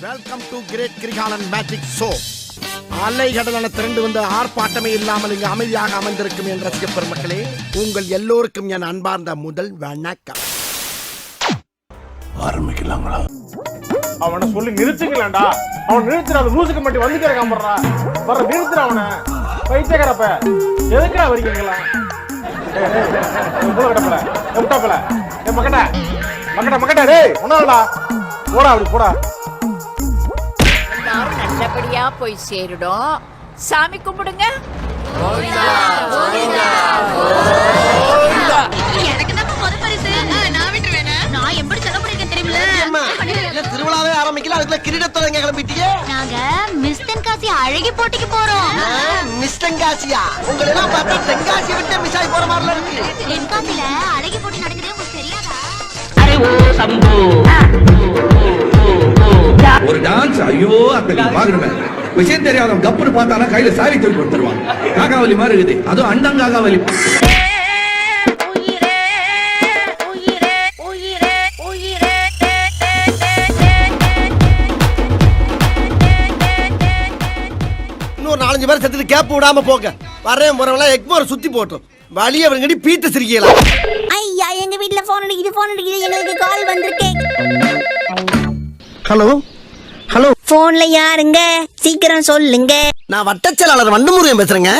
Welcome to great Kirikalan magic show. அலைகடலான திரண்டு வந்து ஆர்ப்பாட்டமே இல்லாமல் இங்கு அமைதியாக அமர்ந்திருக்கும் என் ரசிக பெருமக்களே, உங்கள் எல்லோருக்கும் என் அன்பார்ந்த முதல் வணக்கம். ஆரம்பிக்கலாங்களா? அவனை சொல்லி நிறுத்துக்கலாம்டா. அவன் நிறுத்துற அந்த லூசுக்கு மட்டும் வந்துட்டே இருக்காமறா. வர நிறுத்துற அவனை. பைத்தியக்காரப்ப எதுக்குடா வரீங்களா? புலகடப்பல முட்டாப்பல மக்கட்ட மக்கட்ட மக்கட்ட டேய் ஒண்ணாடா போடா அப்படி போடா. நல்லபடியா போய் சேருடும். சாமி கும்பிடுங்க. திருவிழாவே ஆரம்பிக்கல, அதுக்குள்ள கிரீடத்தோட கிளம்பிட்டீங்க. நாங்க மிஸ் தென்காசி அழகி போட்டிக்கு போறோம். மிஸ் தென்காசியா? உங்களை எல்லாம் பார்த்தா தென்காசியை விட்டு மிஸ் ஆகி போற மாதிரி இருக்கு. தென்காசியில அழகி போட்டி நடக்குது, உங்களுக்கு தெரியாதா? ஒரு டான்ஸ் ஐயோ அப்படி பாக்குறேன். விஷயம் தெரியாதவன் கப்புன்னு பார்த்தானா கையில சாவி தூக்கி கொடுத்துருவான். காகாவலி மாதிரி இருக்குது, அதுவும் அண்டங்காகாவலி. இன்னொரு 4-5 பேர் செத்துட்டு கேப் விடாம போங்க. வரேன் போறவங்களா எக்மோர் சுத்தி போட்டோம். வழியை அவங்கடி பீத்த சிரிக்கலாம். ஐயா, எங்க வீட்ல போன் அடிக்குது, எங்களுக்கு கால் வந்திருக்கு. ஹலோ ஹலோ, போன்ல யாருங்க? சீக்கிரம் சொல்லுங்க. நான் வட்டச்செயலாளர் வண்டமுருகன் பேசுறேங்க.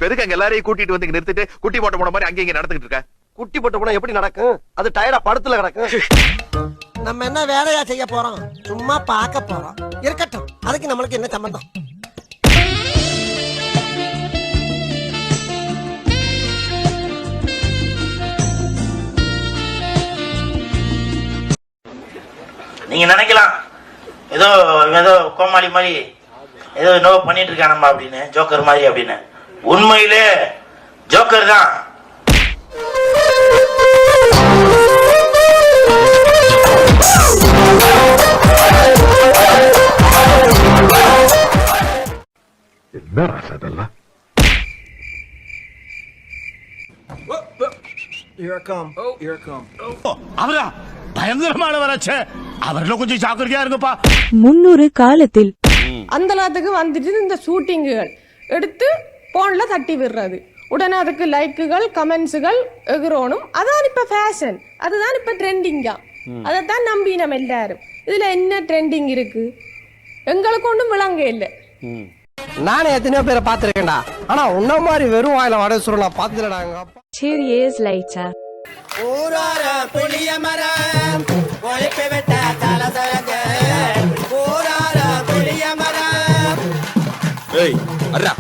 பெருக்கு அங்க எல்லாரையும் கூட்டிட்டு வந்து நிறுத்திட்டு குட்டி போட்ட போன மாதிரி அங்க இங்க நடந்துகிட்டு இருக்க. குட்டி போட்ட போனா எப்படி நடக்கும்? அது டயர்டா படுத்துல கிடக்கும். நம்ம என்ன வேலையா செய்ய போறோம்? சும்மா பார்க்க போறோம். இருக்கட்டும், அதுக்கு நம்மளுக்கு என்ன சம்பந்தம்? நீங்க நினைக்கலாம் ஏதோ ஏதோ கோமாளி மாதிரி ஏதோ என்னவோ பண்ணிட்டு இருக்கானம்மா அப்படின்னு, ஜோக்கர் மாதிரி அப்படின்னு. உண்மையிலே ஜோக்கர் தான். என்ன ராசதெல்லாம்? அவரா பயங்கரமானவராச்சே. அவர்ல கொஞ்சம் ஜாக்கிரதையா இருங்கப்பா. முன்னொரு காலத்தில் அந்த நேரத்துக்கு வந்துட்டு இந்த ஷூட்டிங்குகள் எடுத்து போன்ல தட்டி விடுறது, உடனே அதுக்கு லைக்குகள் கமெண்ட்ஸுகள் எகிறோனும். அதான் இப்ப ஃபேஷன், அதுதான் இப்ப ட்ரெண்டிங்கா. அதைத்தான் நம்பி நம்ம எல்லாரும். இதுல என்ன ட்ரெண்டிங் இருக்கு? எங்களுக்கு ஒன்றும் விளங்க இல்லை. நானே எத்தனையோ பேரை பார்த்திருக்கேன்டா, ஆனா உன்ன மாதிரி வெறும் வாயில வடை சுருள் நான் பார்த்ததுலடாங்க. 2 years later. ஏய் அடடா,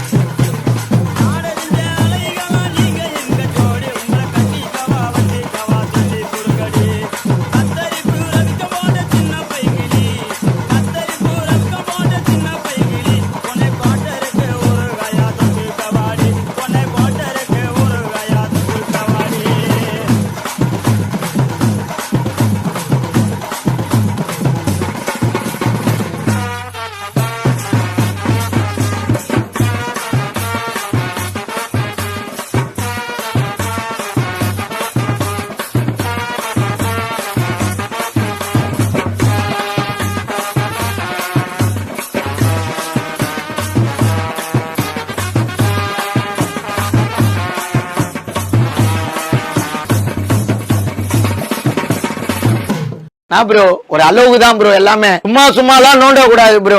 நான் ப்ரோ ஒரு அளவுக்கு தான் ப்ரோ, எல்லாமே சும்மா சும்மாலாம் நோண்ட கூடாது ப்ரோ.